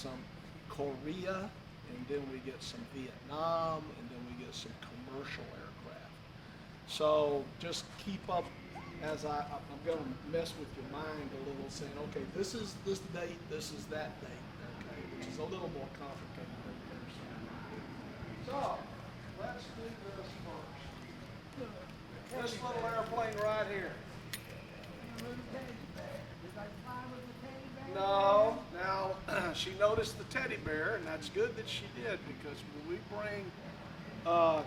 some Korea, and then we get some Vietnam, and then we get some commercial aircraft. So just keep up as I'm going to mess with your mind a little, saying, okay, this is this date, this is that date, okay, which is a little more complicated than yours. So let's do this first. This little airplane right here. No. Now, she noticed the teddy bear, and that's good that she did, because when we bring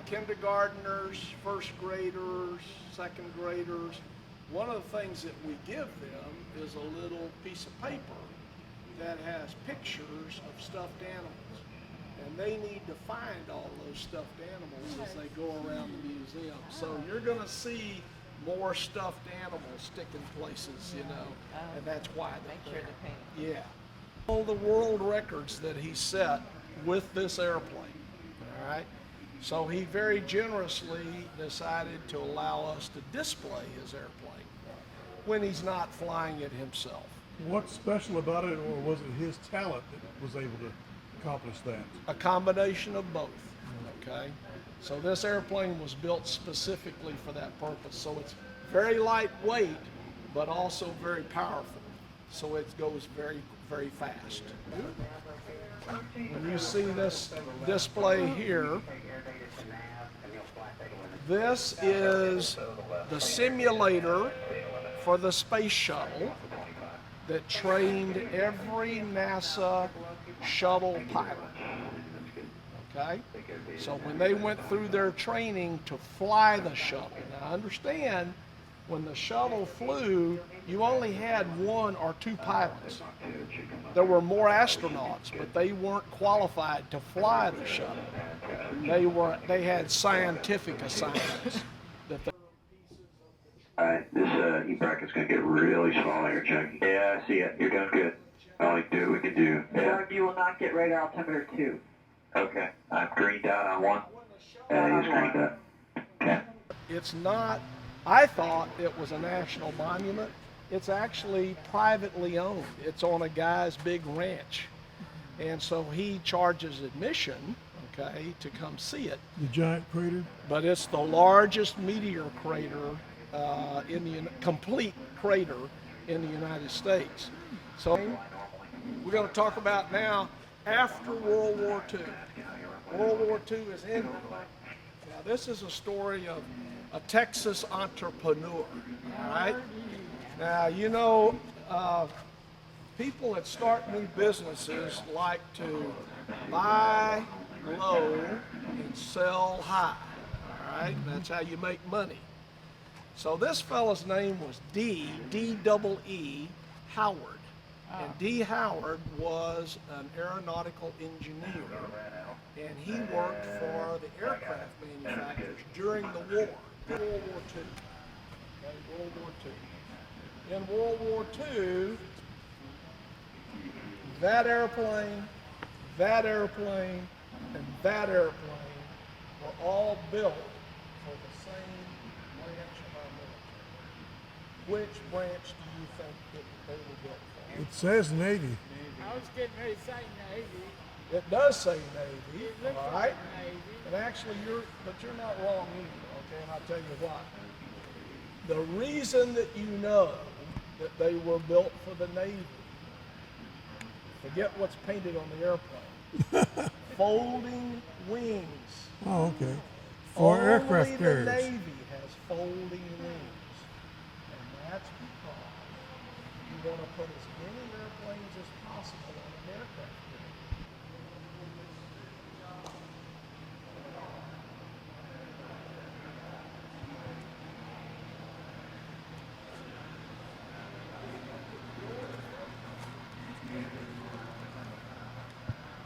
kindergartners, first graders, second graders, one of the things that we give them is a little piece of paper that has pictures of stuffed animals. And they need to find all those stuffed animals as they go around the museum. So you're going to see more stuffed animals sticking places, you know, and that's why they're there. Yeah. All the world records that he set with this airplane, all right? So he very generously decided to allow us to display his airplane when he's not flying it himself. What's special about it, or was it his talent that was able to accomplish that? A combination of both, okay? So this airplane was built specifically for that purpose. So it's very lightweight, but also very powerful. So it goes very, very fast. When you see this display here, this is the simulator for the space shuttle that trained every NASA shuttle pilot. Okay? So when they went through their training to fly the shuttle, now understand, when the shuttle flew, you only had one or two pilots. There were more astronauts, but they weren't qualified to fly the shuttle. They had scientific assignments that they. Alright, this heat bracket's gonna get really small here, Chuck. Yeah, I see it. You're doing good. All do what we can do. Yeah. You will not get radar altimeter 2. Okay. I'm greened out on 1. Yeah, he's greened out. Okay. It's not, I thought it was a national monument. It's actually privately owned. It's on a guy's big ranch. And so he charges admission, okay, to come see it. The giant crater? But it's the largest meteor crater complete crater in the United States. So we're going to talk about now after World War II. World War II is ended. Now this is a story of a Texas entrepreneur, all right? Now, you know, people that start new businesses like to buy low and sell high, all right? That's how you make money. So this fellow's name was D-E-E Howard. And D. Howard was an aeronautical engineer, and he worked for the aircraft manufacturers during the war, World War II. Okay, World War II. In World War II, that airplane, and that airplane were all built for the same branch of our military. Which branch do you think that they were built for? It says Navy. I was getting ready to say Navy. It does say Navy, It looks all like right? Navy. And actually, you're not wrong either, okay? And I'll tell you why. The reason that you know that they were built for the Navy, forget what's painted on the airplane. Folding wings. Oh, okay. For aircraft Only carriers. the Navy has folding wings. And that's because you want to put as many airplanes as possible on an aircraft carrier.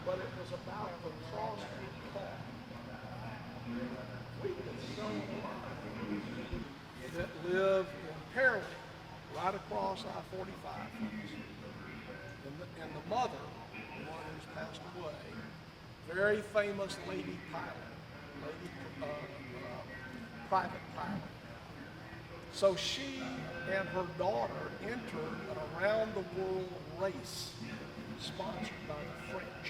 But it was about the cross-street car. We could so that live in Merlin, right across I-45. And the mother, the one who's passed away, very famous lady pilot, private pilot. So she and her daughter entered an around the world race. sponsored by the French.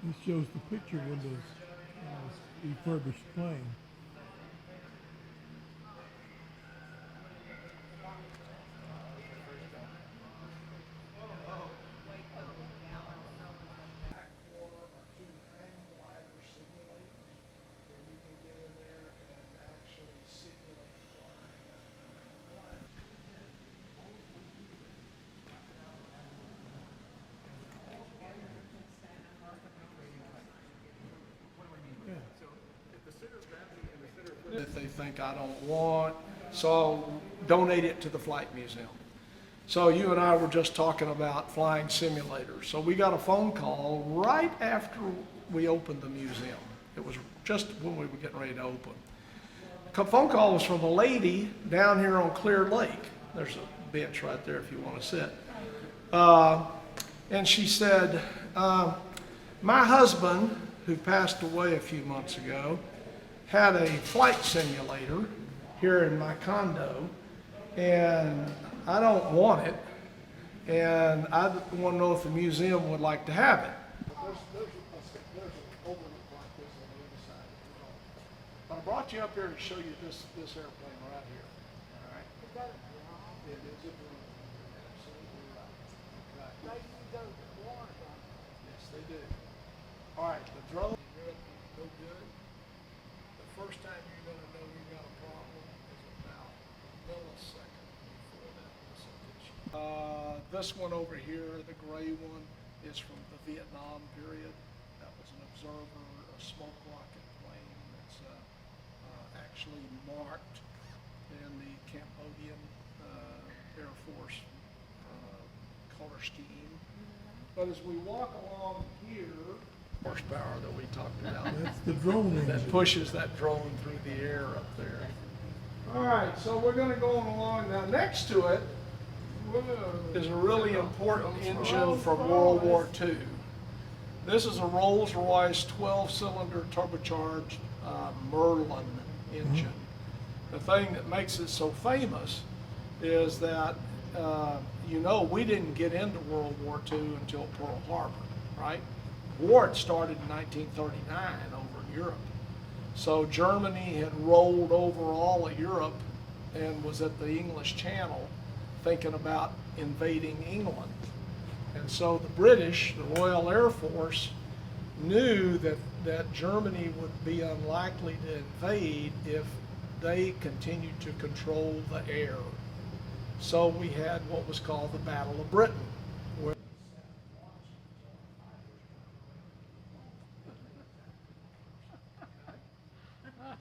This shows the picture windows refurbished plane. If they think I don't want, so donate it to the Flight Museum. So you and I were just talking about flying simulators. So we got a phone call right after we opened the museum. It was just when we were getting ready to open. The phone call was from a lady down here on Clear Lake. There's a bench right there if you want to sit. And she said, my husband, who passed away a few months ago, had a flight simulator here in my condo, and I don't want it, and I want to know if the museum would like to have it. There's an overlook like this on the other side. But I brought you up here to show you this airplane right here. All right? It is a drone. Absolutely right. Yes, they do. All right, the drone no good. The first time you're going to know you got a problem is about a millisecond before that precipitation. This one over here, the gray one, is from the Vietnam period. That was an observer, a smoke rocket plane that's actually marked in the Cambodian Air Force color scheme. But as we walk along here, horsepower that we talked about. That's the drone engine. That pushes that drone through the air up there. All right, so we're going to go along now. Next to it is a really important engine from World War II. This is a Rolls-Royce 12-cylinder turbocharged Merlin engine. The thing that makes it so famous is that, we didn't get into World War II until Pearl Harbor, right? War had started in 1939 over in Europe. So Germany had rolled over all of Europe and was at the English Channel thinking about invading England. And so the British, the Royal Air Force, knew that Germany would be unlikely to invade if they continued to control the air. So we had what was called the Battle of Britain.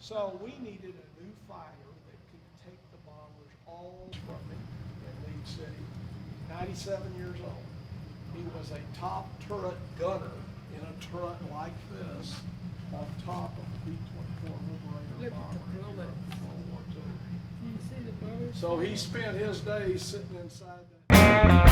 So we needed a new fighter that could take the bombers all from me in Leeds City. 97 years old. He was a top turret gunner in a turret like this on top of the B-24 Liberator bomber in World War II. You see the birds? So he spent his days sitting inside that.